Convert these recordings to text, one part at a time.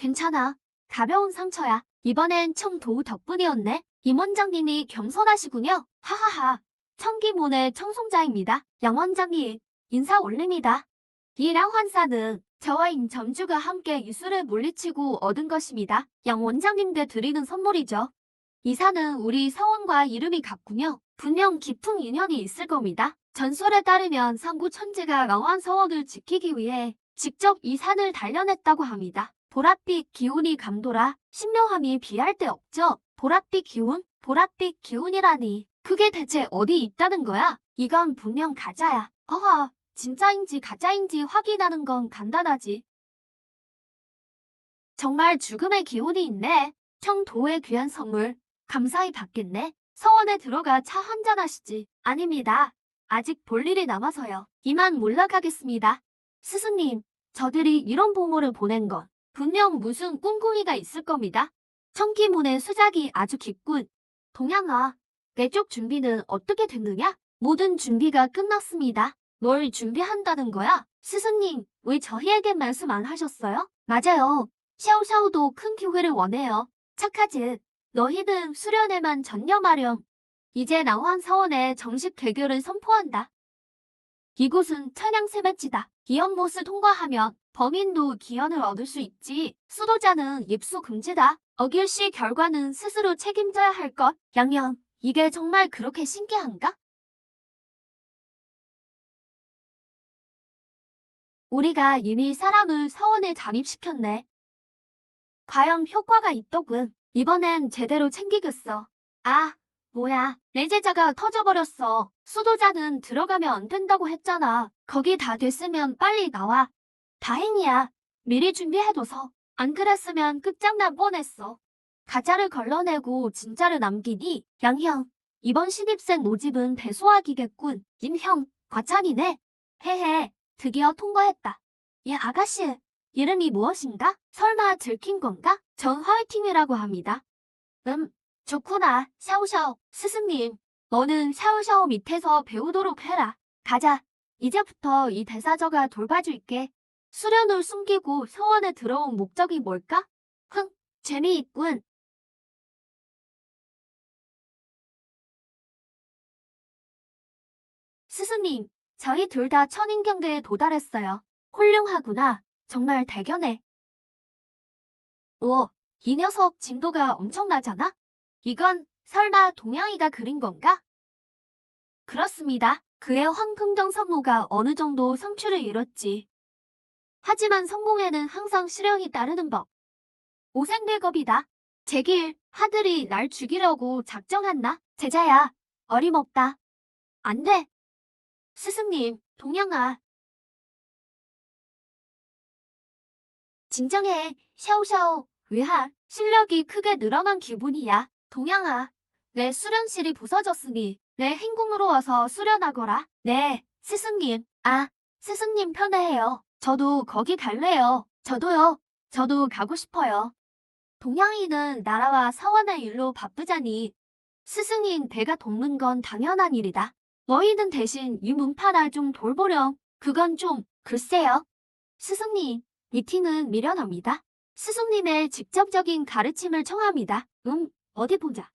괜찮아. 가벼운 상처야. 이번엔 청도우 덕분이었네. 임 원장님이 겸손하시군요. 하하하. 청기문의 청송자입니다. 양 원장님, 인사 올립니다. 이 량환사는 저와 임 점주가 함께 유수를 물리치고 얻은 것입니다. 양 원장님께 드리는 선물이죠. 이 산은 우리 서원과 이름이 같군요. 분명 깊은 인연이 있을 겁니다. 전설에 따르면 상구 천재가 명왕 서원을 지키기 위해 직접 이 산을 단련했다고 합니다. 보랏빛 기운이 감돌아 신명함이 비할 데 없죠. 보랏빛 기운? 보랏빛 기운이라니. 그게 대체 어디 있다는 거야? 이건 분명 가짜야. 허허, 진짜인지 가짜인지 확인하는 건 간단하지. 정말 죽음의 기운이 있네. 청도의 귀한 선물 감사히 받겠네. 서원에 들어가 차 한잔 하시지. 아닙니다. 아직 볼 일이 남아서요. 이만 몰락하겠습니다. 스승님, 저들이 이런 보물을 보낸 건 분명 무슨 꿍꿍이가 있을 겁니다. 청기문의 수작이 아주 깊군. 동양아, 내 쪽 준비는 어떻게 됐느냐? 모든 준비가 끝났습니다. 뭘 준비한다는 거야? 스승님, 왜 저희에게 말씀 안 하셨어요? 맞아요. 샤오샤오도 큰 기회를 원해요. 착하지. 너희는 수련에만 전념하렴. 이제 낭황 사원의 정식 개교를 선포한다. 이곳은 천양 세배지다. 기연못을 통과하면 범인도 기연을 얻을 수 있지. 수도자는 입수 금지다. 어길 시 결과는 스스로 책임져야 할 것. 양양, 이게 정말 그렇게 신기한가? 우리가 이미 사람을 사원에 잠입시켰네. 과연 효과가 있더군. 이번엔 제대로 챙기겠어. 아, 뭐야. 내 제자가 터져버렸어. 수도자는 들어가면 안 된다고 했잖아. 거기 다 됐으면 빨리 나와. 다행이야. 미리 준비해둬서. 안 그랬으면 끝장날 뻔했어. 가짜를 걸러내고 진짜를 남기니 양형. 이번 신입생 모집은 배수학이겠군. 임형, 과찬이네. 헤헤, 드디어 통과했다. 예, 아가씨. 이름이 무엇인가? 설마 들킨 건가? 전 화이팅이라고 합니다. 좋구나. 샤오샤오. 스승님, 너는 샤오샤오 밑에서 배우도록 해라. 가자. 이제부터 이 대사저가 돌봐줄게. 수련을 숨기고 서원에 들어온 목적이 뭘까? 흥, 재미있군. 스승님, 저희 둘 다 천인경대에 도달했어요. 훌륭하구나. 정말 대견해. 오, 이 녀석 진도가 엄청나잖아? 이건 설마 동양이가 그린 건가? 그렇습니다. 그의 황금정 선무가 어느 정도 성취를 이뤘지. 하지만 성공에는 항상 실력이 따르는 법. 오생배겁이다. 제길, 하들이 날 죽이려고 작정했나? 제자야, 어림없다. 안 돼. 스승님, 동양아. 진정해, 샤오샤오. 왜하, 실력이 크게 늘어난 기분이야. 동양아, 내 수련실이 부서졌으니 내 행궁으로 와서 수련하거라. 네, 스승님. 아, 스승님 편해해요. 저도 거기 갈래요. 저도요. 저도 가고 싶어요. 동양이는 나라와 사원의 일로 바쁘자니 스승인 내가 돕는 건 당연한 일이다. 너희는 대신 이 문파나 좀 돌보렴. 그건 좀, 글쎄요. 스승님, 미팅은 미련합니다. 스승님의 직접적인 가르침을 청합니다. 어디 보자.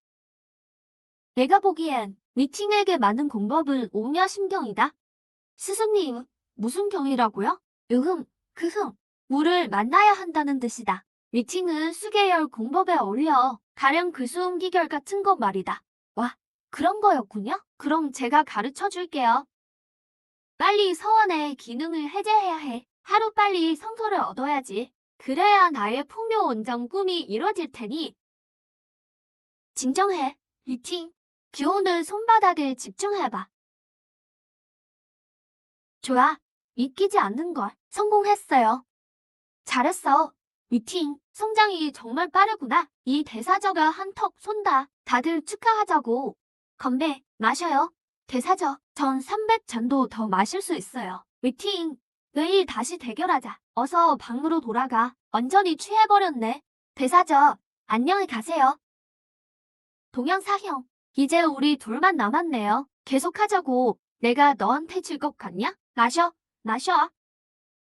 내가 보기엔 미팅에게 맞는 공법은 옥녀심경이다. 스승님, 무슨 경이라고요? 물을 만나야 한다는 뜻이다. 미팅은 수계열 공법에 어울려. 가령 글수음기결 같은 거 말이다. 와, 그런 거였군요? 그럼 제가 가르쳐 줄게요. 빨리 서원의 기능을 해제해야 해. 하루빨리 성소를 얻어야지. 그래야 나의 풍묘 원정 꿈이 이뤄질 테니. 진정해. 미팅. 기운을 손바닥에 집중해봐. 좋아. 믿기지 않는 걸. 성공했어요. 잘했어. 미팅. 성장이 정말 빠르구나. 이 대사저가 한턱 쏜다. 다들 축하하자고. 건배, 마셔요. 대사저, 전 300잔도 더 마실 수 있어요. 미팅. 내일 다시 대결하자. 어서 방으로 돌아가. 완전히 취해버렸네. 대사저, 안녕히 가세요. 동양사형, 이제 우리 둘만 남았네요. 계속하자고. 내가 너한테 질 것 같냐? 마셔.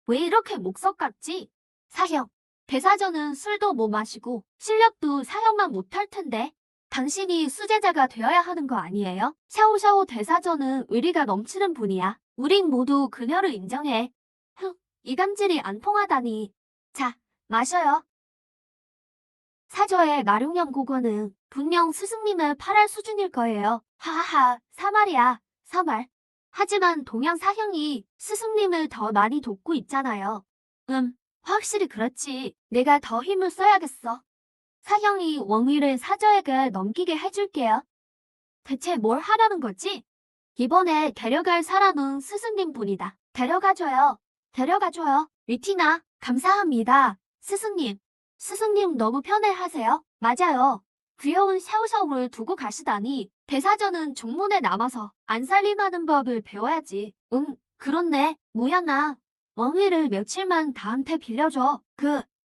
왜 이렇게 목석 같지? 사형, 대사전은 술도 못 마시고 실력도 사형만 못할 텐데 당신이 수제자가 되어야 하는 거 아니에요? 샤오샤오 대사전은 의리가 넘치는 분이야. 우린 모두 그녀를 인정해. 흑, 이감질이 안 통하다니. 자, 마셔요. 사저의 나룡영 고거는 분명 스승님을 팔할 수준일 거예요. 하하하, 사말이야, 사말. 하지만 동양 사형이 스승님을 더 많이 돕고 있잖아요. 확실히 그렇지. 내가 더 힘을 써야겠어. 사형이 왕위를 사저에게 넘기게 해줄게요. 대체 뭘 하려는 거지? 이번에 데려갈 사람은 스승님 분이다. 데려가줘요. 데려가줘요. 리티나, 감사합니다. 스승님. 스승님 너무 편해하세요. 맞아요. 귀여운 샤오샤오를 두고 가시다니. 대사전은 종문에 남아서 안 살림하는 법을 배워야지. 그렇네. 무양아. 왕위를 며칠만 나한테 빌려줘.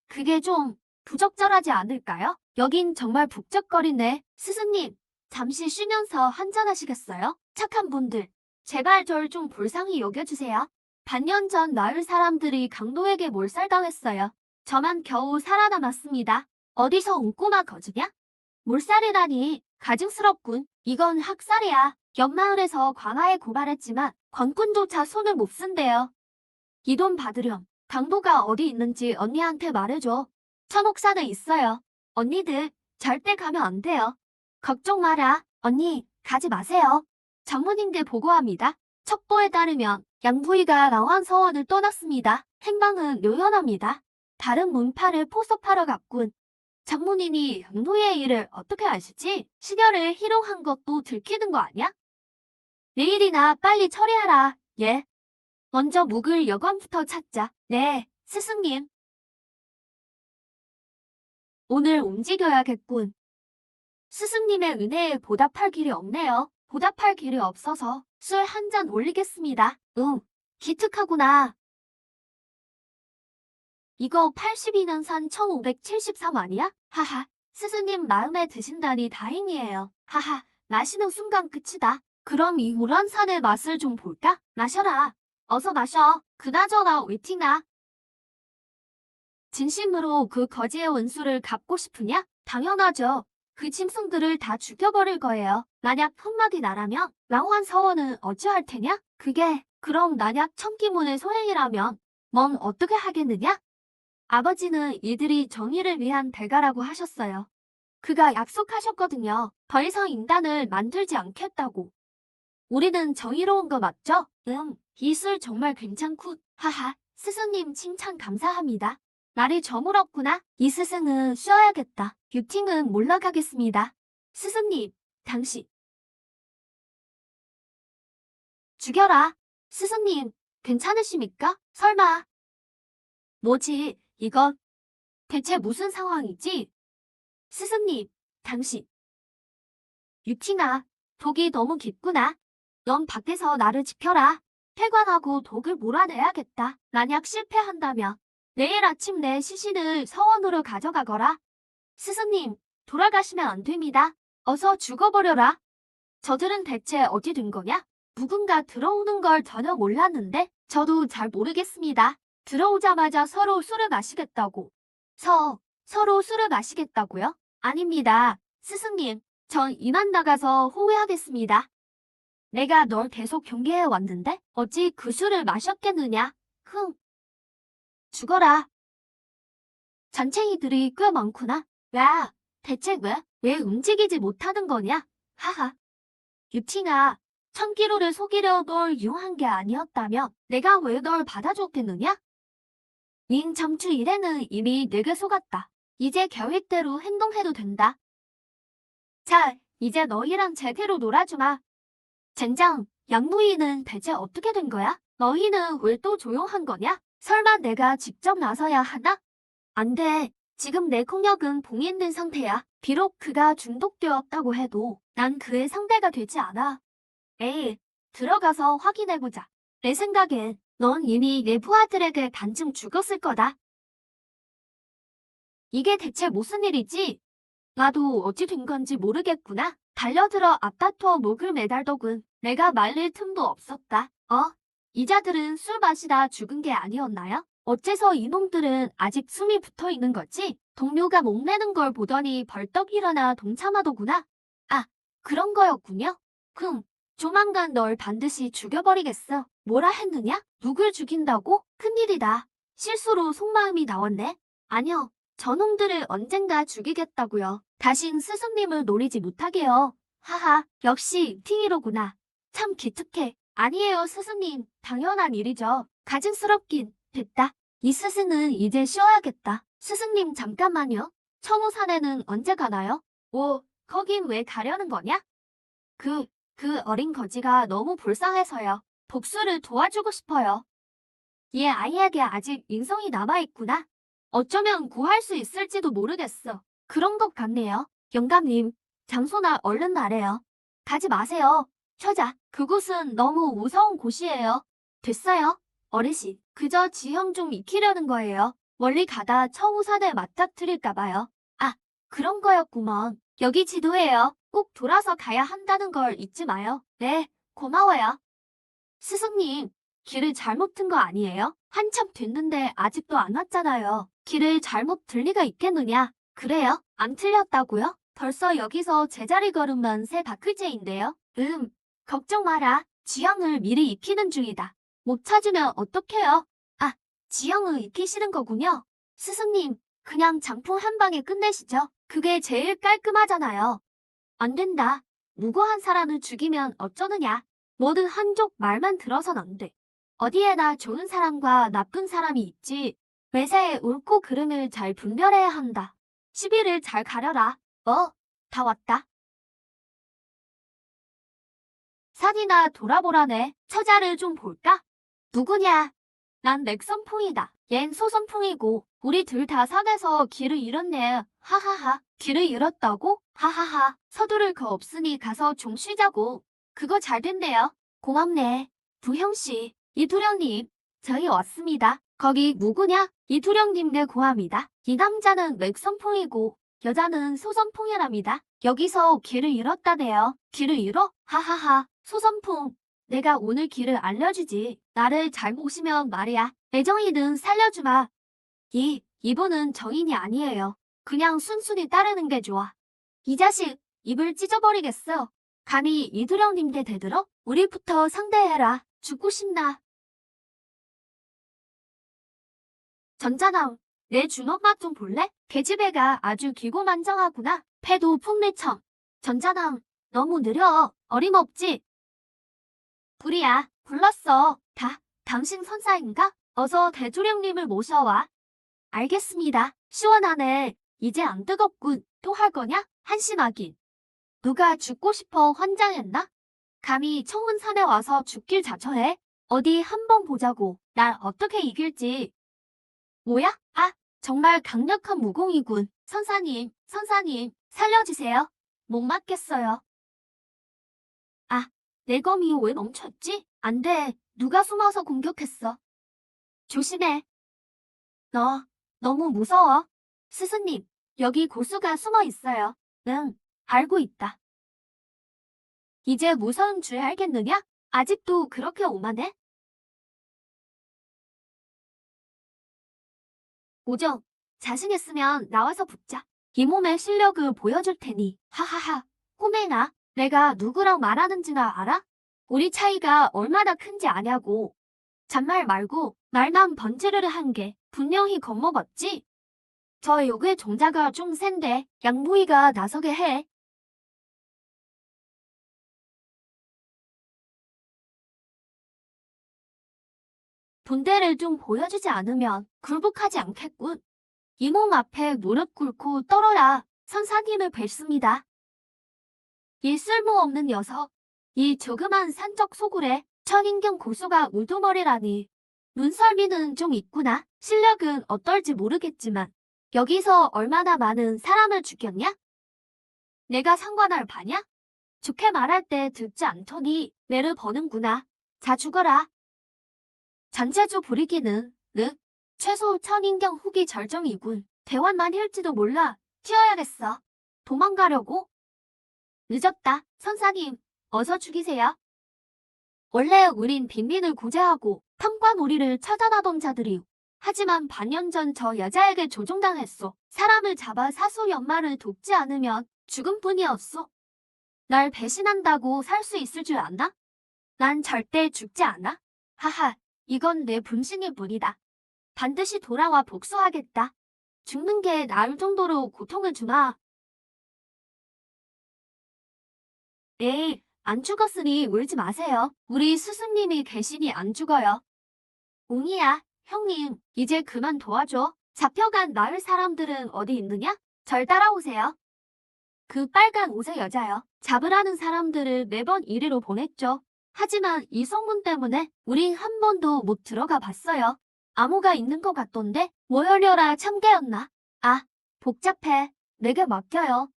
그게 좀 부적절하지 않을까요? 여긴 정말 북적거리네. 스승님, 잠시 쉬면서 한잔하시겠어요? 착한 분들, 제발 절 좀 불쌍히 여겨주세요. 반년 전 마을 사람들이 강도에게 몰살당했어요. 저만 겨우 살아남았습니다. 어디서 온 꼬마 거주냐? 몰살이라니, 가증스럽군. 이건 학살이야. 옆마을에서 관아에 고발했지만 관군조차 손을 못 쓴대요. 이 돈 받으렴. 강도가 어디 있는지 언니한테 말해줘. 천옥산에 있어요. 언니들, 절대 가면 안 돼요. 걱정 마라. 언니, 가지 마세요. 장모님께 보고합니다. 첩보에 따르면 양부이가 랑왕서원을 떠났습니다. 행방은 묘연합니다. 다른 문파를 포섭하러 갔군. 장모님이 양부이의 일을 어떻게 아시지? 시녀를 희롱한 것도 들키는 거 아니야? 내일이나 빨리 처리하라. 예. 먼저 묵을 여관부터 찾자. 네, 스승님. 오늘 움직여야겠군. 스승님의 은혜에 보답할 길이 없네요. 보답할 길이 없어서 술 한 잔 올리겠습니다. 기특하구나. 이거 82년산 1573 아니야? 하하, 스승님 마음에 드신다니 다행이에요. 하하, 마시는 순간 끝이다. 그럼 이 우란산의 맛을 좀 볼까? 마셔라. 어서 마셔. 그나저나 웨팅아. 진심으로 그 거지의 원수를 갚고 싶으냐? 당연하죠. 그 짐승들을 다 죽여버릴 거예요. 만약 흑막이 나라면 랑환 서원은 어찌할 테냐? 그럼 만약 천기문의 소행이라면 넌 어떻게 하겠느냐? 아버지는 이들이 정의를 위한 대가라고 하셨어요. 그가 약속하셨거든요. 더 이상 인간을 만들지 않겠다고. 우리는 정의로운 거 맞죠? 이 술 정말 괜찮군. 하하, 스승님 칭찬 감사합니다. 날이 저물었구나. 이 스승은 쉬어야겠다. 유팅은 몰라가겠습니다. 스승님, 당신. 죽여라. 스승님, 괜찮으십니까? 설마. 뭐지, 이건? 대체 무슨 상황이지? 스승님, 당신. 유팅아, 독이 너무 깊구나. 넌 밖에서 나를 지켜라. 폐관하고 독을 몰아내야겠다. 만약 실패한다면 내일 아침 내 시신을 서원으로 가져가거라. 스승님, 돌아가시면 안 됩니다. 어서 죽어버려라. 저들은 대체 어디 된 거냐? 누군가 들어오는 걸 전혀 몰랐는데 저도 잘 모르겠습니다. 들어오자마자 서로 술을 마시겠다고. 서로 술을 마시겠다고요? 아닙니다. 스승님, 전 이만 나가서 후회하겠습니다. 내가 널 계속 경계해 왔는데 어찌 그 술을 마셨겠느냐? 죽어라. 잔챙이들이 꽤 많구나. 야, 대체 왜 움직이지 못하는 거냐? 하하. 유팅아, 천기로를 속이려 널 이용한 게 아니었다면 내가 왜 널 받아줬겠느냐? 닌 정추 일에는 이미 내게 속았다. 이제 계획대로 행동해도 된다. 자, 이제 너희랑 제대로 놀아주마. 젠장, 양무이는 대체 어떻게 된 거야? 너희는 왜 또 조용한 거냐? 설마 내가 직접 나서야 하나? 안 돼. 지금 내 폭력은 봉인된 상태야. 비록 그가 중독되었다고 해도 난 그의 상대가 되지 않아. 에이, 들어가서 확인해보자. 내 생각엔 넌 이미 내 부하들에게 반쯤 죽었을 거다. 이게 대체 무슨 일이지? 나도 어찌 된 건지 모르겠구나. 달려들어 앞다퉈 목을 매달더군. 내가 말릴 틈도 없었다. 이 자들은 술 마시다 죽은 게 아니었나요? 어째서 이놈들은 아직 숨이 붙어 있는 거지? 동료가 목매는 걸 보더니 벌떡 일어나 동참하더구나. 아, 그런 거였군요. 조만간 널 반드시 죽여버리겠어. 뭐라 했느냐? 누굴 죽인다고? 큰일이다. 실수로 속마음이 나왔네. 아니요, 저놈들을 언젠가 죽이겠다고요. 다신 스승님을 노리지 못하게요. 하하, 역시 팅이로구나. 참 기특해. 아니에요, 스승님. 당연한 일이죠. 가증스럽긴. 됐다. 이 스승은 이제 쉬어야겠다. 스승님 잠깐만요. 청우산에는 언제 가나요? 오, 거긴 왜 가려는 거냐? 그 어린 거지가 너무 불쌍해서요. 복수를 도와주고 싶어요. 얘 아이에게 아직 인성이 남아있구나. 어쩌면 구할 수 있을지도 모르겠어. 그런 것 같네요. 영감님, 장소나 얼른 말해요. 가지 마세요. 처자, 그곳은 너무 무서운 곳이에요. 됐어요. 어르신, 그저 지형 좀 익히려는 거예요. 멀리 가다 청우산에 맞닥뜨릴까봐요. 아, 그런 거였구먼. 여기 지도예요. 꼭 돌아서 가야 한다는 걸 잊지 마요. 네, 고마워요. 스승님, 길을 잘못 든 거 아니에요? 한참 됐는데 아직도 안 왔잖아요. 길을 잘못 들 리가 있겠느냐? 그래요? 안 틀렸다고요? 벌써 여기서 제자리 걸음만 세 바퀴째인데요. 걱정 마라. 지형을 미리 익히는 중이다. 못 찾으면 어떡해요? 아, 지형을 익히시는 거군요. 스승님, 그냥 장풍 한 방에 끝내시죠. 그게 제일 깔끔하잖아요. 안 된다. 무고한 사람을 죽이면 어쩌느냐. 뭐든 한쪽 말만 들어선 안 돼. 어디에나 좋은 사람과 나쁜 사람이 있지. 매사에 옳고 그름을 잘 분별해야 한다. 시비를 잘 가려라. 다 왔다. 산이나 돌아보라네. 처자를 좀 볼까? 누구냐? 난 맥선풍이다. 얜 소선풍이고 우리 둘 다 산에서 길을 잃었네. 하하하. 길을 잃었다고? 하하하. 서두를 거 없으니 가서 좀 쉬자고. 그거 잘 됐네요. 고맙네. 부형씨, 이두령님, 저희 왔습니다. 거기 누구냐? 이두령님 네 고함이다. 이 남자는 맥선풍이고 여자는 소선풍이랍니다. 여기서 길을 잃었다네요. 길을 잃어? 하하하. 소선풍. 내가 오늘 길을 알려주지. 나를 잘 모시면 말이야. 애정이는 살려주마. 이분은 정인이 아니에요. 그냥 순순히 따르는 게 좋아. 이 자식, 입을 찢어버리겠어. 감히 이두령님께 대들어? 우리부터 상대해라. 죽고 싶나? 전자나움, 내 준엄 맛 좀 볼래? 계집애가 아주 기고만장하구나. 패도 풍미청. 전자나움, 너무 느려. 어림없지? 불이야, 불렀어. 당신 선사인가? 어서 대주령님을 모셔와. 알겠습니다. 시원하네. 이제 안 뜨겁군. 또 할 거냐? 한심하긴. 누가 죽고 싶어 환장했나? 감히 청운산에 와서 죽길 자처해? 어디 한번 보자고. 날 어떻게 이길지. 뭐야? 아, 정말 강력한 무공이군. 선사님, 살려주세요. 못 맞겠어요. 아, 내 검이 왜 멈췄지? 안 돼. 누가 숨어서 공격했어. 조심해. 너, 너무 무서워. 스승님, 여기 고수가 숨어 있어요. 응, 알고 있다. 이제 무서운 줄 알겠느냐? 아직도 그렇게 오만해? 오정, 자신 있으면 나와서 붙자. 이 몸의 실력을 보여줄 테니. 하하하, 꼬맹아, 내가 누구랑 말하는지나 알아? 우리 차이가 얼마나 큰지 아냐고. 잔말 말고 말만 번지르르 한 게 분명히 겁먹었지? 저 욕의 종자가 좀 센데 양보이가 나서게 해. 분대를 좀 보여주지 않으면 굴복하지 않겠군. 이 몸 앞에 무릎 꿇고 떨어라. 선사님을 뵙습니다. 이 쓸모없는 녀석. 이 조그만 산적 소굴에 천인경 고수가 우두머리라니. 눈썰미는 좀 있구나. 실력은 어떨지 모르겠지만 여기서 얼마나 많은 사람을 죽였냐? 내가 상관할 바냐? 좋게 말할 때 듣지 않더니 매를 버는구나. 자 죽어라. 잔재주 부리기는 최소 천인경 후기 절정이군. 대환만 할지도 몰라. 튀어야겠어. 도망가려고? 늦었다. 선사님, 어서 죽이세요. 원래 우린 빈민을 구제하고 탐관 우리를 처단하던 자들이 하지만 반년 전 저 여자에게 조종당했소. 사람을 잡아 사소 연말을 돕지 않으면 죽음뿐이었소. 날 배신한다고 살 수 있을 줄 아나? 난 절대 죽지 않아. 하하, 이건 내 분신일 뿐이다. 반드시 돌아와 복수하겠다. 죽는 게 나을 정도로 고통을 주마. 에이, 안 죽었으니 울지 마세요. 우리 스승님이 계시니 안 죽어요. 옹이야, 형님, 이제 그만 도와줘. 잡혀간 마을 사람들은 어디 있느냐? 절 따라오세요. 그 빨간 옷의 여자요. 잡으라는 사람들을 매번 이리로 보냈죠. 하지만 이 소문 때문에 우린 한 번도 못 들어가 봤어요. 암호가 있는 것 같던데 뭐 열려라 참개였나? 아, 복잡해. 내게 맡겨요.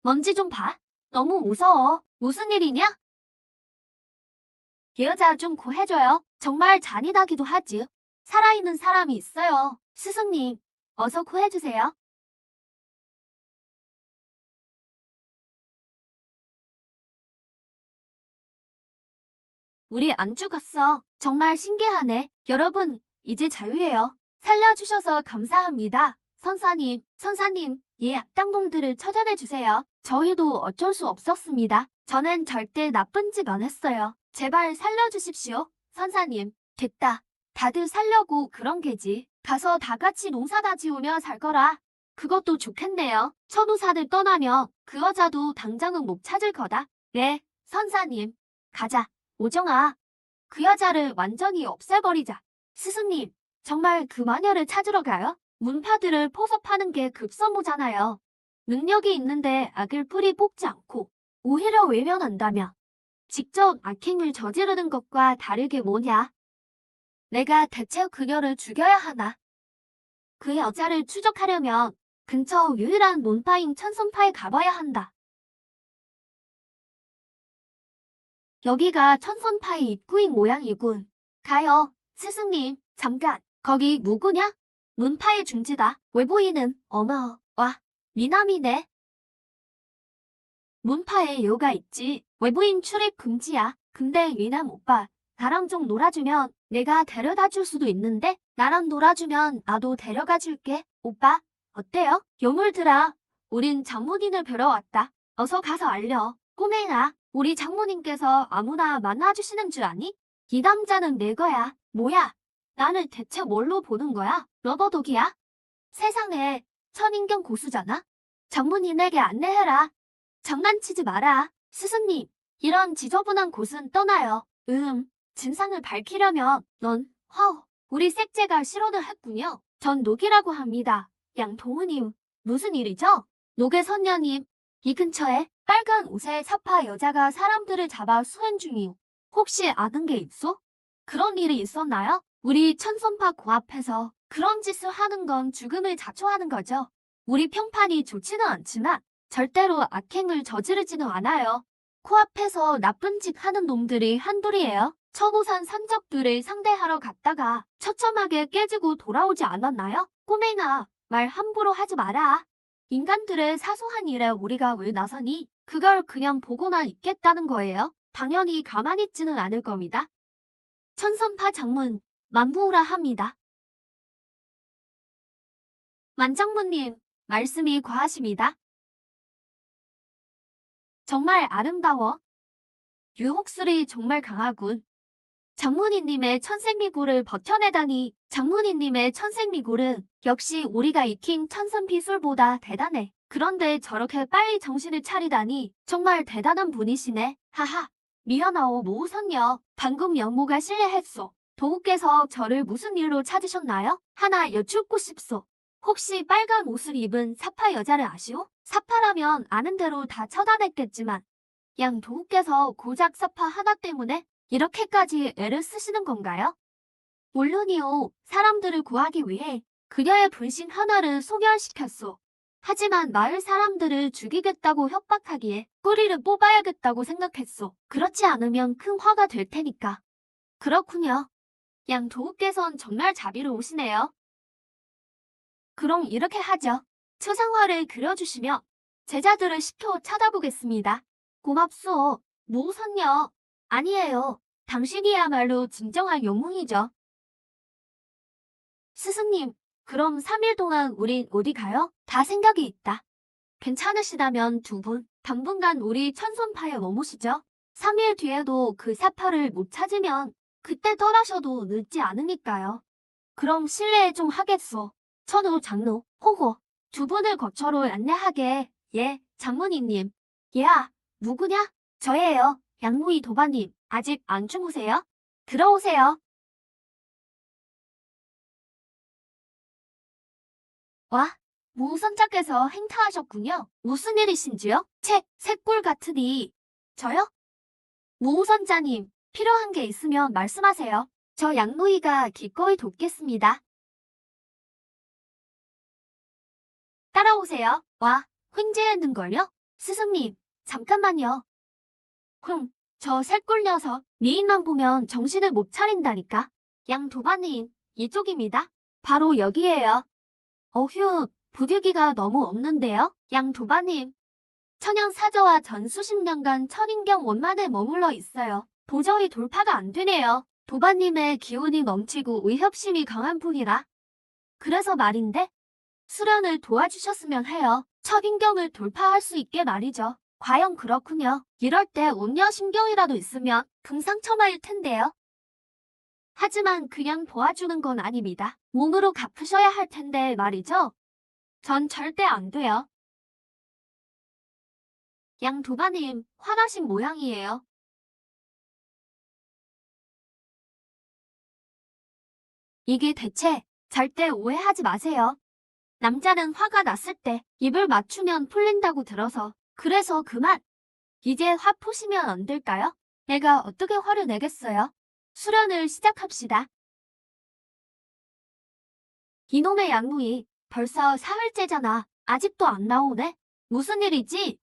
먼지 좀 봐. 너무 무서워. 무슨 일이냐? 이 여자 좀 구해줘요. 정말 잔인하기도 하지. 살아있는 사람이 있어요. 스승님, 어서 구해주세요. 우리 안 죽었어. 정말 신기하네. 여러분, 이제 자유예요. 살려주셔서 감사합니다. 선사님, 이 악당놈들을 처단해주세요. 저희도 어쩔 수 없었습니다. 저는 절대 나쁜 짓 안 했어요. 제발 살려주십시오. 선사님, 됐다. 다들 살려고 그런 게지. 가서 다 같이 농사다 지우며 살 거라. 그것도 좋겠네요. 천우산을 떠나면 그 여자도 당장은 못 찾을 거다. 네, 선사님. 가자. 오정아, 그 여자를 완전히 없애버리자. 스승님, 정말 그 마녀를 찾으러 가요? 문파들을 포섭하는 게 급선무잖아요. 능력이 있는데 악을 뿌리 뽑지 않고 오히려 외면한다며. 직접 악행을 저지르는 것과 다르게 뭐냐? 내가 대체 그녀를 죽여야 하나? 그 여자를 추적하려면 근처 유일한 논파인 천손파에 가봐야 한다. 여기가 천손파의 입구인 모양이군. 가요. 스승님, 잠깐. 거기 누구냐? 문파의 중지다. 외부인은 어머, 와, 미남이네. 문파에 여가 있지. 외부인 출입 금지야. 근데 미남 오빠, 나랑 좀 놀아주면 내가 데려다 줄 수도 있는데 나랑 놀아주면 나도 데려가 줄게. 오빠, 어때요? 요물들아, 우린 장모님을 뵈러 왔다. 어서 가서 알려. 꼬맹아, 우리 장모님께서 아무나 만나주시는 줄 아니? 이 남자는 내 거야. 뭐야? 나를 대체 뭘로 보는 거야? 러버독이야? 세상에, 천인경 고수잖아? 장모님에게 안내해라. 장난치지 마라. 스승님, 이런 지저분한 곳은 떠나요. 진상을 밝히려면 우리 셋째가 실언을 했군요. 전 녹이라고 합니다. 양동우님, 무슨 일이죠? 녹의 선녀님, 이 근처에 빨간 옷의 사파 여자가 사람들을 잡아 수행 중이오. 혹시 아는 게 있어? 그런 일이 있었나요? 우리 천손파 고앞에서 그런 짓을 하는 건 죽음을 자초하는 거죠. 우리 평판이 좋지는 않지만 절대로 악행을 저지르지는 않아요. 코앞에서 나쁜 짓 하는 놈들이 한둘이에요. 천호산 산적들을 상대하러 갔다가 처참하게 깨지고 돌아오지 않았나요? 꼬맹아, 말 함부로 하지 마라. 인간들의 사소한 일에 우리가 왜 나서니? 그걸 그냥 보고나 있겠다는 거예요. 당연히 가만히 있지는 않을 겁니다. 천선파 장문, 만부우라 합니다. 만장무님, 말씀이 과하십니다. 정말 아름다워. 유혹술이 정말 강하군. 장문이님의 천생미고를 버텨내다니. 장문이님의 천생미골은 역시 우리가 익힌 천선비술보다 대단해. 그런데 저렇게 빨리 정신을 차리다니 정말 대단한 분이시네. 하하. 미안하오 모우선녀. 방금 영모가 실례했소. 도우께서 저를 무슨 일로 찾으셨나요? 하나 여쭙고 싶소. 혹시 빨간 옷을 입은 사파 여자를 아시오? 사파라면 아는 대로 다 처단했겠지만 양 도우께서 고작 사파 하나 때문에 이렇게까지 애를 쓰시는 건가요? 물론이요. 사람들을 구하기 위해 그녀의 분신 하나를 소멸시켰소. 하지만 마을 사람들을 죽이겠다고 협박하기에 꼬리를 뽑아야겠다고 생각했소. 그렇지 않으면 큰 화가 될 테니까. 그렇군요. 양 도우께선 정말 자비로우시네요. 그럼 이렇게 하죠. 초상화를 그려주시며 제자들을 시켜 찾아보겠습니다. 고맙소, 모선녀. 아니에요. 당신이야말로 진정한 영웅이죠. 스승님, 그럼 3일 동안 우린 어디 가요? 다 생각이 있다. 괜찮으시다면 두 분, 당분간 우리 천손파에 머무시죠. 3일 뒤에도 그 사파를 못 찾으면 그때 떠나셔도 늦지 않으니까요. 그럼 실례 좀 하겠소. 천우 장로, 호호, 두 분을 거처로 안내하게. 예, 장모님님. 얘야, 누구냐? 저예요. 양무이 도반님. 아직 안 주무세요? 들어오세요. 와, 무선자께서 행차하셨군요. 무슨 일이신지요? 새꿀 같으니. 저요? 무선자님, 필요한 게 있으면 말씀하세요. 저 양무이가 기꺼이 돕겠습니다. 따라오세요. 와, 횡재했는걸요? 스승님, 잠깐만요. 저 새꿀 녀석, 미인만 보면 정신을 못 차린다니까. 양도반님, 이쪽입니다. 바로 여기에요. 어휴, 부득이가 너무 없는데요? 양도반님, 천연 사저와 전 수십 년간 천인경 원만에 머물러 있어요. 도저히 돌파가 안 되네요. 도반님의 기운이 넘치고 의협심이 강한 분이라. 그래서 말인데, 수련을 도와주셨으면 해요. 천인경을 돌파할 수 있게 말이죠. 과연 그렇군요. 이럴 때 운녀신경이라도 있으면 금상첨화일 텐데요. 하지만 그냥 도와주는 건 아닙니다. 몸으로 갚으셔야 할 텐데 말이죠. 전 절대 안 돼요. 양도반님, 화나신 모양이에요. 이게 대체 절대 오해하지 마세요. 남자는 화가 났을 때 입을 맞추면 풀린다고 들어서 그래서 그만. 이제 화 푸시면 안 될까요? 내가 어떻게 화를 내겠어요? 수련을 시작합시다. 이놈의 양무이 벌써 사흘째잖아. 아직도 안 나오네? 무슨 일이지?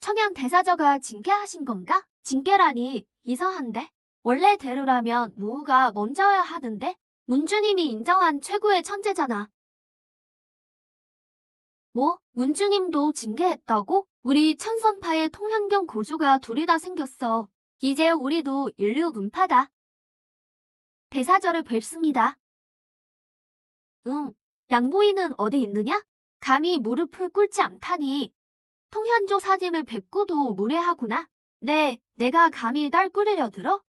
청양 대사저가 징계하신 건가? 징계라니 이상한데? 원래대로라면 무후가 먼저야 하는데? 문주님이 인정한 최고의 천재잖아. 뭐? 문주님도 징계했다고? 우리 천선파의 통현경 고조가 둘이나 생겼어. 이제 우리도 인류 문파다. 대사절을 뵙습니다. 응, 양보이는 어디 있느냐? 감히 무릎을 꿇지 않다니. 통현조 사님을 뵙고도 무례하구나. 네, 내가 감히 날 꿇으려 들어?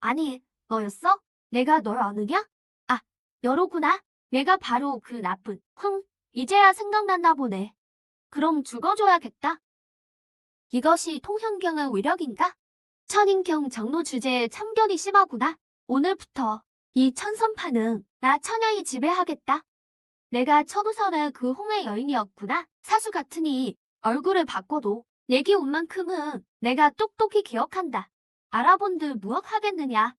아니, 너였어? 내가 널 아느냐? 아, 여로구나. 내가 바로 그 나쁜, 이제야 생각났나 보네. 그럼 죽어줘야겠다. 이것이 통현경의 위력인가? 천인경 장로 주제에 참견이 심하구나. 오늘부터 이 천선파는 나 천양이 지배하겠다. 내가 천우선의 그 홍해 여인이었구나. 사수 같으니 얼굴을 바꿔도 내기 온 만큼은 내가 똑똑히 기억한다. 알아본들 무엇하겠느냐.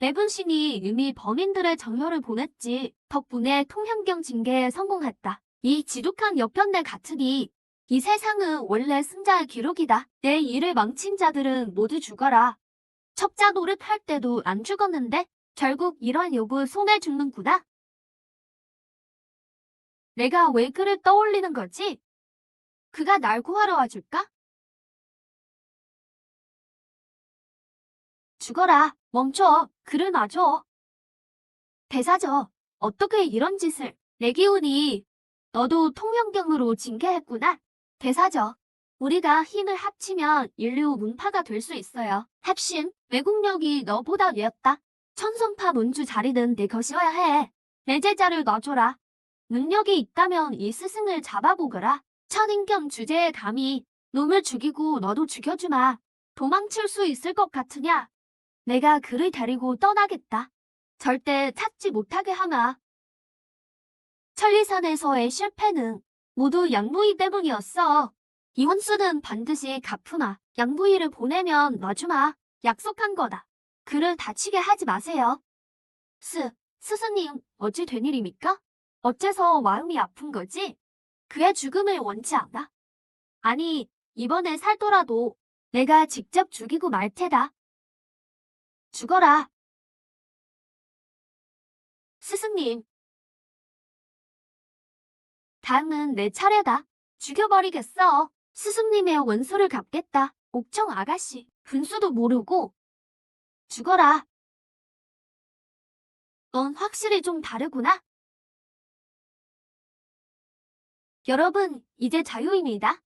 내분신이 이미 범인들의 정열을 보냈지. 덕분에 통현경 징계에 성공했다. 이 지독한 역변내 같으니 이 세상은 원래 승자의 기록이다. 내 일을 망친 자들은 모두 죽어라. 첩자 노릇할 때도 안 죽었는데 결국 이런 욕을 손에 죽는구나. 내가 왜 그를 떠올리는 거지? 그가 날 구하러 와줄까? 죽어라. 멈춰. 그를 놔줘. 대사저. 어떻게 이런 짓을. 내 기운이 너도 통영경으로 징계했구나. 대사저. 우리가 힘을 합치면 인류 문파가 될 수 있어요. 합심, 외국력이 너보다 뉘었다. 천손파 문주 자리는 내 것이어야 해. 내 제자를 놔줘라. 능력이 있다면 이 스승을 잡아보거라. 천인경 주제에 감히 놈을 죽이고 너도 죽여주마. 도망칠 수 있을 것 같으냐? 내가 그를 데리고 떠나겠다. 절대 찾지 못하게 하마. 천리산에서의 실패는 모두 양무이 때문이었어. 이 혼수는 반드시 갚으마. 양무이를 보내면 놔주마. 약속한 거다. 그를 다치게 하지 마세요. 스승님, 어찌 된 일입니까? 어째서 마음이 아픈 거지? 그의 죽음을 원치 않아. 아니, 이번에 살더라도 내가 직접 죽이고 말 테다. 죽어라. 스승님. 다음은 내 차례다. 죽여버리겠어. 스승님의 원수를 갚겠다. 옥청 아가씨, 분수도 모르고. 죽어라. 넌 확실히 좀 다르구나. 여러분, 이제 자유입니다.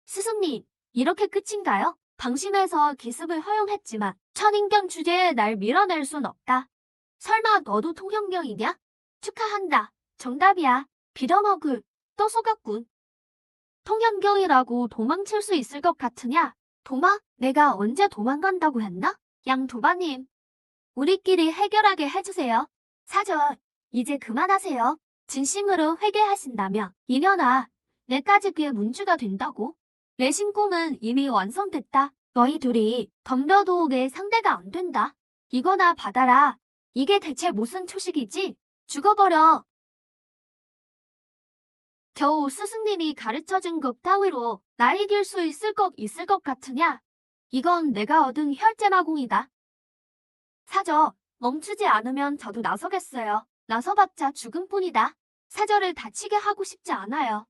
스승님, 이렇게 끝인가요? 방심해서 기습을 허용했지만 천인경 주제에 날 밀어낼 순 없다. 설마 너도 통형경이냐? 축하한다. 정답이야. 빌어먹을. 또 속았군. 통형경이라고 도망칠 수 있을 것 같으냐? 도망? 내가 언제 도망간다고 했나? 양도바님, 우리끼리 해결하게 해주세요. 사절, 이제 그만하세요. 진심으로 회개하신다면 이년아, 내까지 그의 문주가 된다고? 내 신공은 이미 완성됐다. 너희 둘이 덤벼도 내 상대가 안 된다. 이거나 받아라. 이게 대체 무슨 초식이지? 죽어버려. 겨우 스승님이 가르쳐준 것 따위로 날 이길 수 있을 것 같으냐? 이건 내가 얻은 혈제마공이다. 사저, 멈추지 않으면 저도 나서겠어요. 나서봤자 죽음뿐이다. 사저를 다치게 하고 싶지 않아요.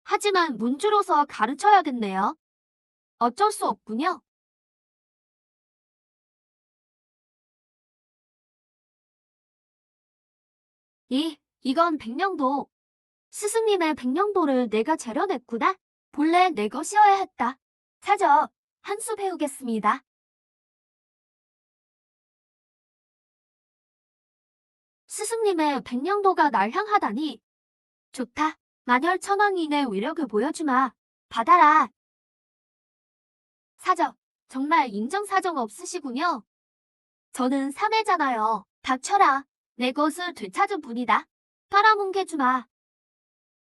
하지만 문주로서 가르쳐야겠네요. 어쩔 수 없군요. 이건 백령도. 스승님의 백령도를 내가 재려냈구나. 본래 내 것이어야 했다. 사저, 한 수 배우겠습니다. 스승님의 백령도가 날 향하다니. 좋다. 만혈천왕인의 위력을 보여주마. 받아라. 사저, 정말 인정사정 없으시군요. 저는 사내잖아요. 닥쳐라. 내 것을 되찾은 분이다. 빨아뭉개주마.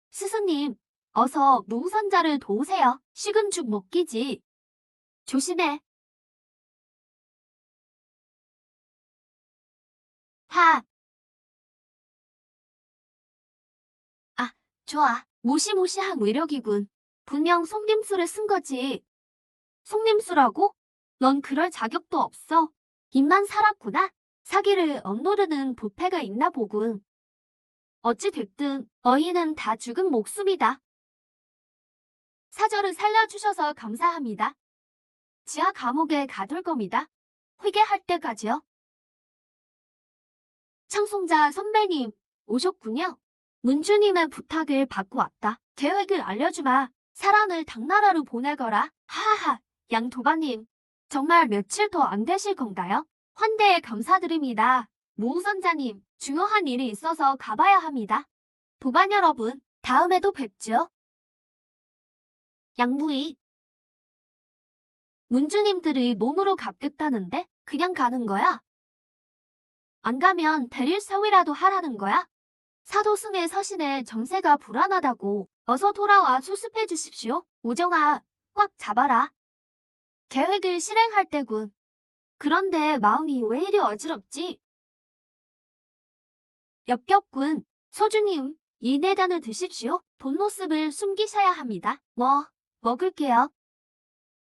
스승님, 어서 무우선자를 도우세요. 식은 죽 먹기지. 조심해. 하. 아, 좋아. 무시무시한 위력이군. 분명 속림수를 쓴 거지. 속림수라고? 넌 그럴 자격도 없어. 입만 살았구나. 사기를 억누르는 부패가 있나 보군. 어찌 됐든 너희는 다 죽은 목숨이다. 사저를 살려주셔서 감사합니다. 지하 감옥에 가둘 겁니다. 회개할 때까지요. 창송자 선배님, 오셨군요. 문주님의 부탁을 받고 왔다. 계획을 알려주마. 사랑을 당나라로 보내거라. 하하하, 양도바님. 정말 며칠 더 안 되실 건가요? 환대에 감사드립니다. 모우선자님, 중요한 일이 있어서 가봐야 합니다. 도반 여러분, 다음에도 뵙죠. 양부이. 문주님들이 몸으로 갚겠다는데 그냥 가는 거야? 안 가면 대릴 사위라도 하라는 거야? 사도승의 서신에 정세가 불안하다고 어서 돌아와 수습해 주십시오. 우정아, 꽉 잡아라. 계획을 실행할 때군. 그런데 마음이 왜 이리 어지럽지? 역겹군. 소주님, 이 내단을 드십시오. 본 모습을 숨기셔야 합니다. 먹을게요.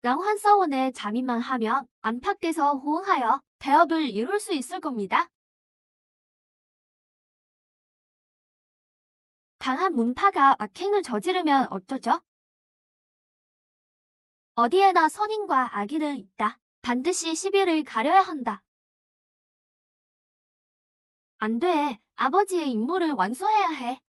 양환사원에 잠입만 하면 안팎에서 호응하여 대업을 이룰 수 있을 겁니다. 강한 문파가 악행을 저지르면 어쩌죠? 어디에나 선인과 악인은 있다. 반드시 시비를 가려야 한다. 안 돼. 아버지의 임무를 완수해야 해.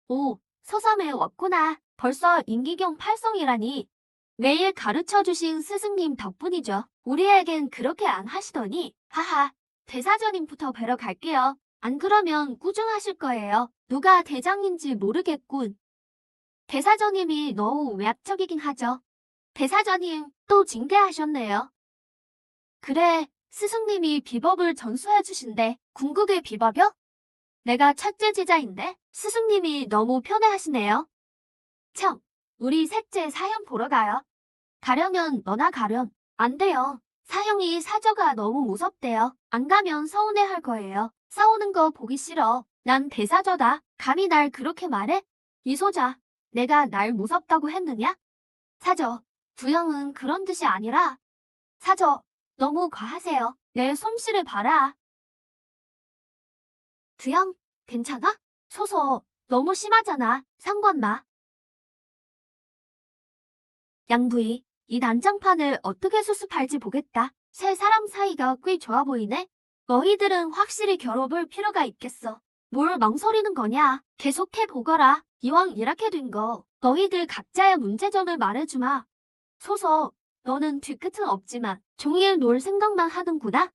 오, 서삼에 왔구나. 벌써 인기경 팔성이라니. 매일 가르쳐주신 스승님 덕분이죠. 우리에겐 그렇게 안 하시더니. 하하, 대사전임부터 뵈러 갈게요. 안 그러면 꾸중하실 거예요. 누가 대장인지 모르겠군. 대사전임이 너무 외압적이긴 하죠. 대사전임, 또 징계하셨네요. 그래, 스승님이 비법을 전수해 주신대. 궁극의 비법이요? 내가 첫째 제자인데 스승님이 너무 편애하시네요. 참, 우리 셋째 사형 보러 가요. 가려면 너나 가렴. 안 돼요. 사형이 사저가 너무 무섭대요. 안 가면 서운해할 거예요. 싸우는 거 보기 싫어. 난 대사저다. 감히 날 그렇게 말해? 이소자, 내가 날 무섭다고 했느냐? 사저, 두영은 그런 뜻이 아니라. 사저, 너무 과하세요. 내 솜씨를 봐라. 드영, 괜찮아? 소소, 너무 심하잖아. 상관마. 양부이, 이 난장판을 어떻게 수습할지 보겠다. 세 사람 사이가 꽤 좋아 보이네. 너희들은 확실히 겨뤄볼 필요가 있겠어. 뭘 망설이는 거냐? 계속해 보거라. 이왕 이렇게 된 거, 너희들 각자의 문제점을 말해주마. 소소, 너는 뒤끝은 없지만 종일 놀 생각만 하는구나.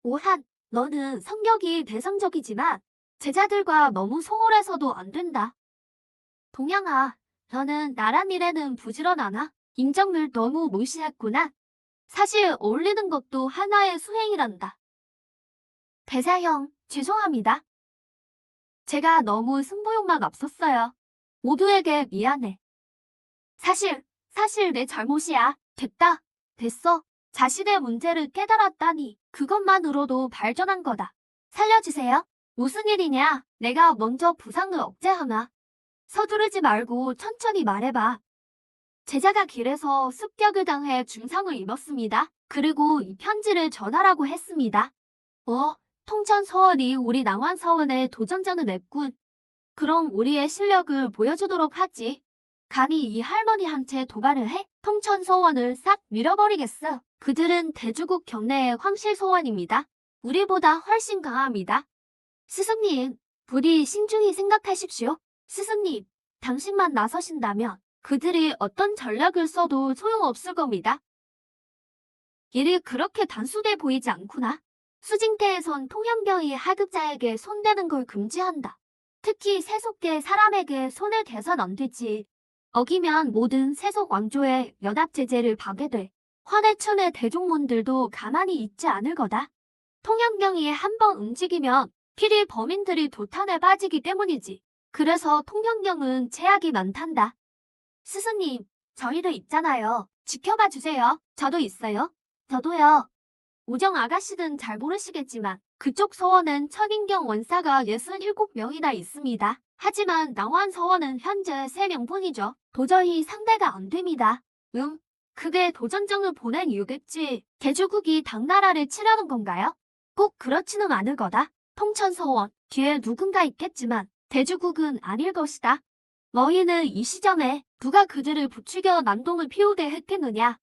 오한, 너는 성격이 대성적이지만 제자들과 너무 소홀해서도 안 된다. 동양아, 너는 나란 일에는 부지런하나? 인정을 너무 무시했구나. 사실 어울리는 것도 하나의 수행이란다. 대사형, 죄송합니다. 제가 너무 승부욕만 앞섰어요. 모두에게 미안해. 사실 내 잘못이야. 됐다. 됐어. 자신의 문제를 깨달았다니 그것만으로도 발전한 거다. 살려주세요. 무슨 일이냐? 내가 먼저 부상을 억제하나? 서두르지 말고 천천히 말해봐. 제자가 길에서 습격을 당해 중상을 입었습니다. 그리고 이 편지를 전하라고 했습니다. 통천 서원이 우리 낭환 서원에 도전장을 냈군. 그럼 우리의 실력을 보여주도록 하지. 감히 이 할머니한테 도발을 해? 통천 서원을 싹 밀어버리겠어. 그들은 대주국 경내의 황실 서원입니다. 우리보다 훨씬 강합니다. 스승님, 부디 신중히 생각하십시오. 스승님, 당신만 나서신다면 그들이 어떤 전략을 써도 소용없을 겁니다. 일이 그렇게 단순해 보이지 않구나. 수징태에선 통영경이 하급자에게 손대는 걸 금지한다. 특히 세속계 사람에게 손을 대선 안 되지. 어기면 모든 세속 왕조의 연합 제재를 받게 돼. 환해천의 대종문들도 가만히 있지 않을 거다. 통영경이 한번 움직이면 필히 범인들이 도탄에 빠지기 때문이지. 그래서 통영경은 제약이 많단다. 스승님, 저희도 있잖아요. 지켜봐 주세요. 저도 있어요. 저도요. 우정 아가씨는 잘 모르시겠지만 그쪽 서원은 천인경 원사가 67명이나 있습니다. 하지만 낭환 서원은 현재 3명뿐이죠. 도저히 상대가 안 됩니다. 그게 도전장을 보낸 이유겠지. 대주국이 당나라를 치려는 건가요? 꼭 그렇지는 않을 거다. 통천 서원, 뒤에 누군가 있겠지만 대주국은 아닐 것이다. 너희는 이 시점에 누가 그들을 부추겨 난동을 피우게 했겠느냐?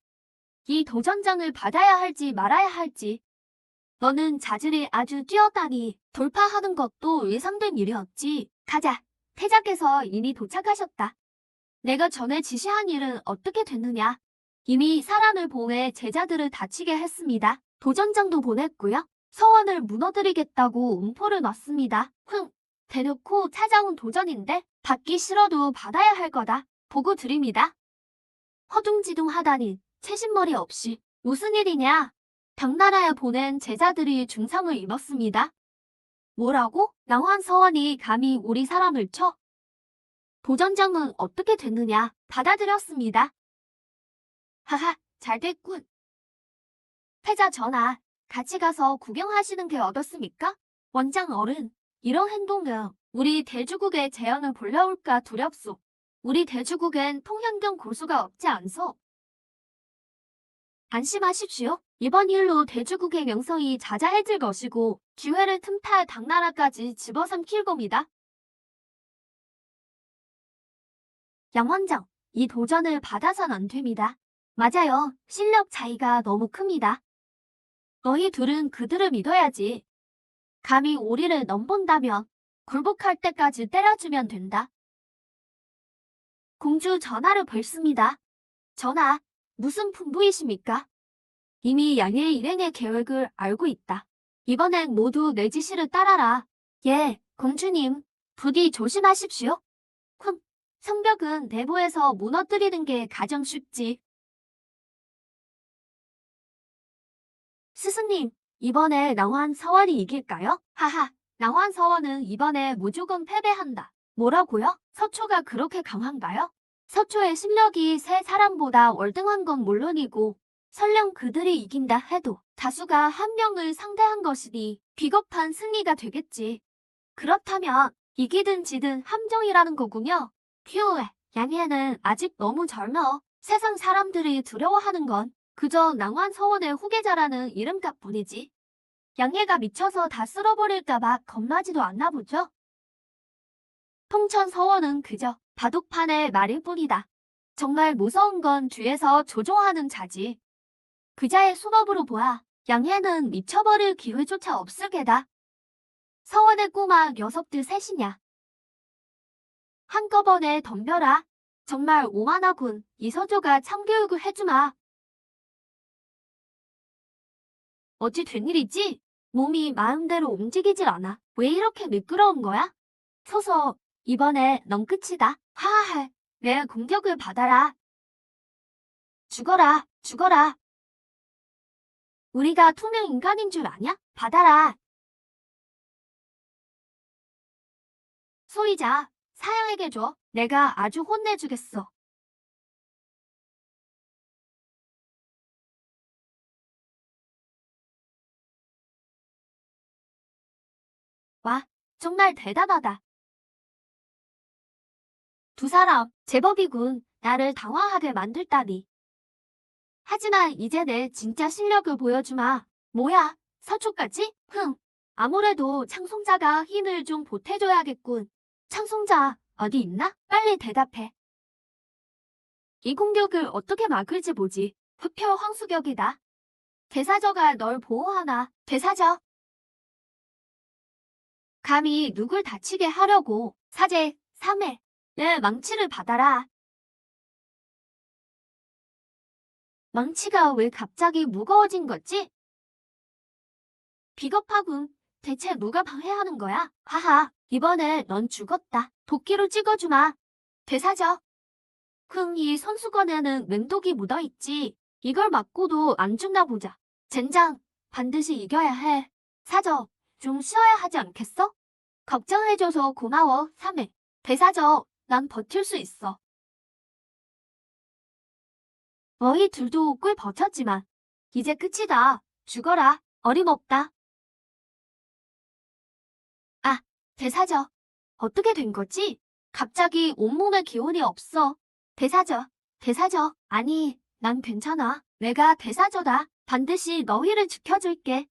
이 도전장을 받아야 할지 말아야 할지. 너는 자질이 아주 뛰어다니 돌파하는 것도 예상된 일이었지. 가자. 태자께서 이미 도착하셨다. 내가 전에 지시한 일은 어떻게 됐느냐? 이미 사람을 보내 제자들을 다치게 했습니다. 도전장도 보냈고요. 서원을 무너뜨리겠다고 음포를 놨습니다. 대놓고 찾아온 도전인데 받기 싫어도 받아야 할 거다. 보고 드립니다. 허둥지둥하다니 채신머리 없이 무슨 일이냐? 당나라에 보낸 제자들이 중상을 입었습니다. 뭐라고? 낭환 서원이 감히 우리 사람을 쳐? 도전장은 어떻게 됐느냐? 받아들였습니다. 하하, 잘 됐군. 패자 전하, 같이 가서 구경하시는 게 어떻습니까? 원장 어른, 이런 행동은 우리 대주국의 재현을 불러올까 두렵소. 우리 대주국엔 통현경 고수가 없지 않소. 안심하십시오. 이번 일로 대주국의 명성이 자자해질 것이고 기회를 틈타 당나라까지 집어삼킬 겁니다. 양원장, 이 도전을 받아선 안 됩니다. 맞아요. 실력 차이가 너무 큽니다. 너희 둘은 그들을 믿어야지. 감히 우리를 넘본다면 굴복할 때까지 때려주면 된다. 공주 전하를 뵙습니다. 전하, 무슨 풍부이십니까? 이미 양의 일행의 계획을 알고 있다. 이번엔 모두 내 지시를 따라라. 예, 공주님. 부디 조심하십시오. 성벽은 내부에서 무너뜨리는 게 가장 쉽지. 스승님, 이번에 낭환 서원이 이길까요? 하하, 낭환 서원은 이번에 무조건 패배한다. 뭐라고요? 서초가 그렇게 강한가요? 서초의 실력이 세 사람보다 월등한 건 물론이고 설령 그들이 이긴다 해도 다수가 한 명을 상대한 것이니 비겁한 승리가 되겠지. 그렇다면 이기든 지든 함정이라는 거군요. 휴, 양해는 아직 너무 젊어. 세상 사람들이 두려워하는 건 그저 낭환 서원의 후계자라는 이름값뿐이지. 양해가 미쳐서 다 쓸어버릴까봐 겁나지도 않나 보죠? 통천 서원은 그저 바둑판의 말일 뿐이다. 정말 무서운 건 뒤에서 조종하는 자지. 그자의 수법으로 보아 양해는 미쳐버릴 기회조차 없을 게다. 서원의 꼬마 녀석들 셋이냐. 한꺼번에 덤벼라. 정말 오만하군. 이서조가 참교육을 해주마. 어찌 된 일이지? 몸이 마음대로 움직이질 않아. 왜 이렇게 미끄러운 거야? 소서, 이번에 넌 끝이다. 하하하, 내 공격을 받아라. 죽어라, 죽어라. 우리가 투명 인간인 줄 아냐? 받아라. 소이자, 사양에게 줘. 내가 아주 혼내주겠어. 와, 정말 대단하다. 두 사람, 제법이군. 나를 당황하게 만들다니. 하지만 이제 내 진짜 실력을 보여주마. 뭐야, 서초까지? 흥, 아무래도 창송자가 힘을 좀 보태줘야겠군. 창송자, 어디 있나? 빨리 대답해. 이 공격을 어떻게 막을지 보지. 흑표 황수격이다. 대사저가 널 보호하나. 대사저. 감히 누굴 다치게 하려고. 사제, 3회. 내 망치를 받아라. 망치가 왜 갑자기 무거워진 거지? 비겁하군. 대체 누가 방해하는 거야? 하하, 이번에 넌 죽었다. 도끼로 찍어주마. 대사저. 이 손수건에는 맹독이 묻어있지. 이걸 맞고도 안 죽나 보자. 젠장, 반드시 이겨야 해. 사저, 좀 쉬어야 하지 않겠어? 걱정해줘서 고마워, 3회. 대사저, 난 버틸 수 있어. 너희 둘도 꽤 버텼지만 이제 끝이다. 죽어라. 어림없다. 아, 대사저. 어떻게 된 거지? 갑자기 온몸에 기운이 없어. 대사저, 대사저. 아니, 난 괜찮아. 내가 대사저다. 반드시 너희를 지켜줄게.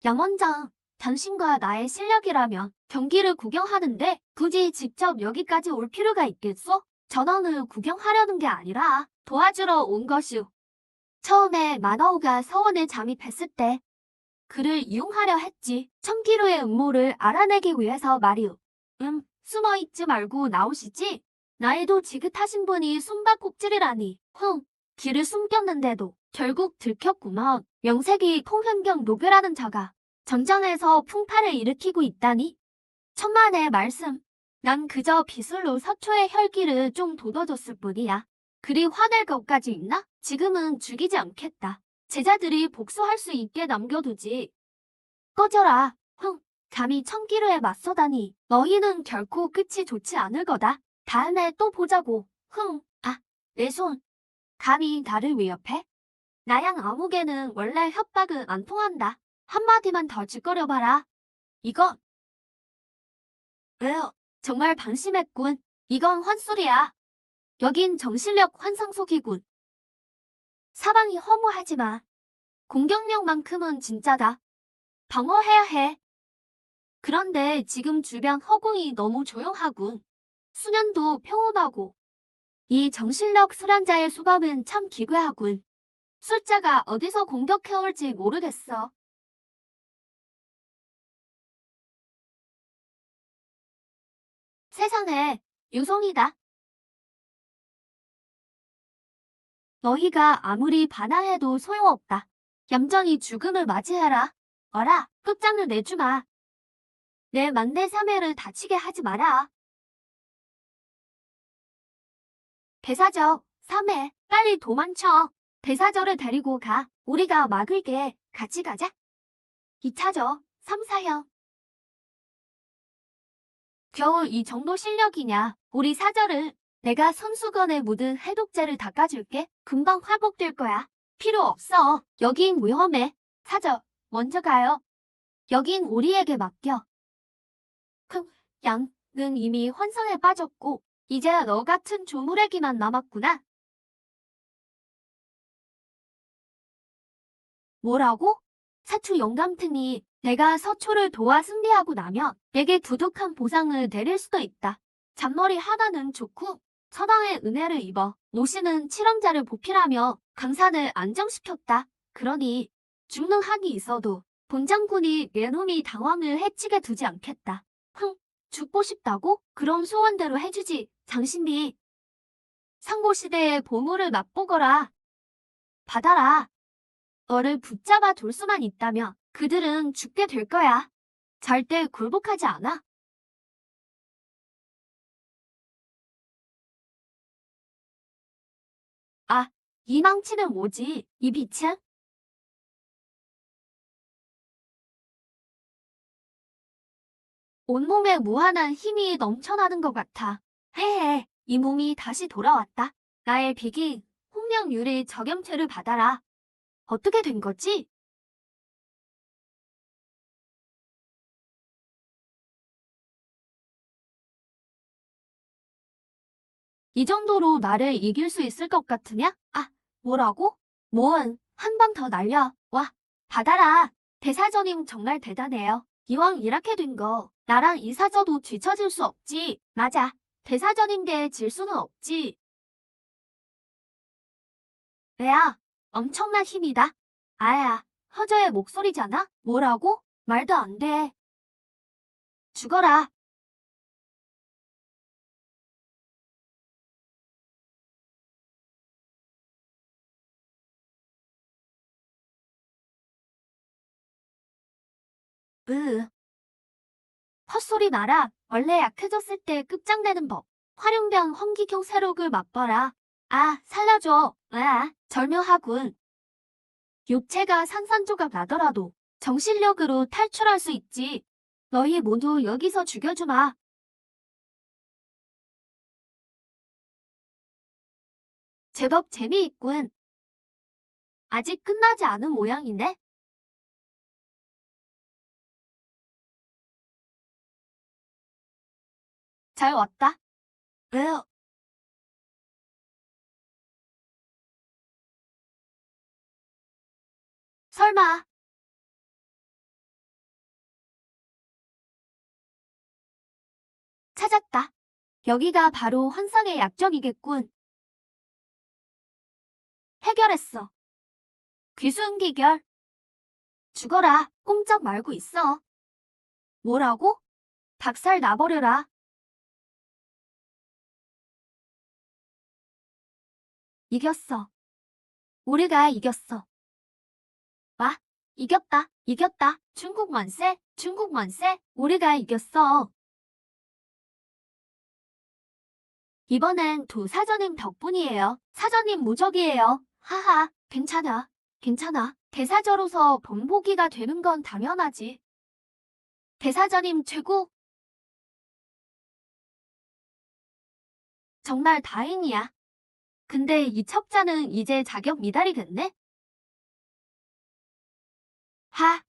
양원장, 당신과 나의 실력이라면 경기를 구경하는데 굳이 직접 여기까지 올 필요가 있겠어? 전원을 구경하려는 게 아니라 도와주러 온 것이오. 처음에 마나오가 서원에 잠입했을 때 그를 이용하려 했지. 천기로의 음모를 알아내기 위해서 말이오. 숨어있지 말고 나오시지. 나이도 지긋하신 분이 숨바꼭질이라니. 길을 숨겼는데도 결국 들켰구먼. 명색이 통현경 노교라는 자가 전장에서 풍파를 일으키고 있다니. 천만의 말씀. 난 그저 비술로 서초의 혈기를 좀 돋워줬을 뿐이야. 그리 화낼 것까지 있나? 지금은 죽이지 않겠다. 제자들이 복수할 수 있게 남겨두지. 꺼져라. 감히 천기르에 맞서다니. 너희는 결코 끝이 좋지 않을 거다. 다음에 또 보자고. 내 손. 감히 나를 위협해? 나양 아무개는 원래 협박은 안 통한다. 한마디만 더 짓거려봐라. 이건. 정말 방심했군. 이건 환술이야. 여긴 정실력 환상속이군. 사방이 허무하지 마. 공격력만큼은 진짜다. 방어해야 해. 그런데 지금 주변 허공이 너무 조용하군. 수면도 평온하고. 이 정실력 수련자의 수감은 참 기괴하군. 숫자가 어디서 공격해올지 모르겠어. 세상에, 유송이다. 너희가 아무리 반항해도 소용없다. 얌전히 죽음을 맞이해라. 어라, 끝장을 내주마. 내 만대 3회를 다치게 하지 마라. 대사저, 3회, 빨리 도망쳐. 대사저를 데리고 가. 우리가 막을게. 같이 가자. 2차저, 3, 4형. 겨우 이 정도 실력이냐. 우리 사저를 내가 손수건에 묻은 해독제를 닦아줄게. 금방 회복될 거야. 필요 없어. 여긴 위험해. 사저, 먼저 가요. 여긴 우리에게 맡겨. 양은 이미 환상에 빠졌고 이제 너 같은 조물애기만 남았구나. 뭐라고? 사초 영감탱이 내가 서초를 도와 승리하고 나면 내게 두둑한 보상을 내릴 수도 있다. 잔머리 하나는 좋고 서당의 은혜를 입어 노씨는 칠왕자를 보필하며 강산을 안정시켰다. 그러니 죽는 한이 있어도 본장군이 내 놈이 당황을 해치게 두지 않겠다. 흥, 죽고 싶다고? 그럼 소원대로 해주지. 장신비 상고시대의 보물을 맛보거라. 받아라. 너를 붙잡아 둘 수만 있다면 그들은 죽게 될 거야. 절대 굴복하지 않아. 아, 이 망치는 뭐지? 이 빛은? 온몸에 무한한 힘이 넘쳐나는 것 같아. 헤헤, 이 몸이 다시 돌아왔다. 나의 비기, 홍련유리 적염체를 받아라. 어떻게 된 거지? 이 정도로 나를 이길 수 있을 것 같으냐? 아, 뭐라고? 뭔, 한 방 더 날려. 와, 받아라. 대사전임 정말 대단해요. 이왕 이렇게 된 거, 나랑 이사져도 뒤처질 수 없지. 맞아. 대사전임대에 질 수는 없지. 레아, 엄청난 힘이다. 아야, 허저의 목소리잖아? 뭐라고? 말도 안 돼. 죽어라. 으, 헛소리 마라. 원래 약해졌을 때 끝장내는 법. 활용병 헌기경 세록을 맛봐라. 아, 살려줘. 아, 절묘하군. 육체가 산산조각 나더라도 정신력으로 탈출할 수 있지. 너희 모두 여기서 죽여주마. 제법 재미있군. 아직 끝나지 않은 모양이네. 잘 왔다. 으, 설마. 찾았다. 여기가 바로 환상의 약점이겠군. 해결했어. 귀순기결. 죽어라. 꼼짝 말고 있어. 뭐라고? 박살 나버려라. 이겼어. 우리가 이겼어. 와, 이겼다. 이겼다. 중국 만세. 중국 만세. 우리가 이겼어. 이번엔 두 사전님 덕분이에요. 사전님 무적이에요. 하하, 괜찮아. 괜찮아. 대사저로서 본보기가 되는 건 당연하지. 대사전임 최고. 정말 다행이야. 근데 이 첩자는 이제 자격 미달이 됐네? 하,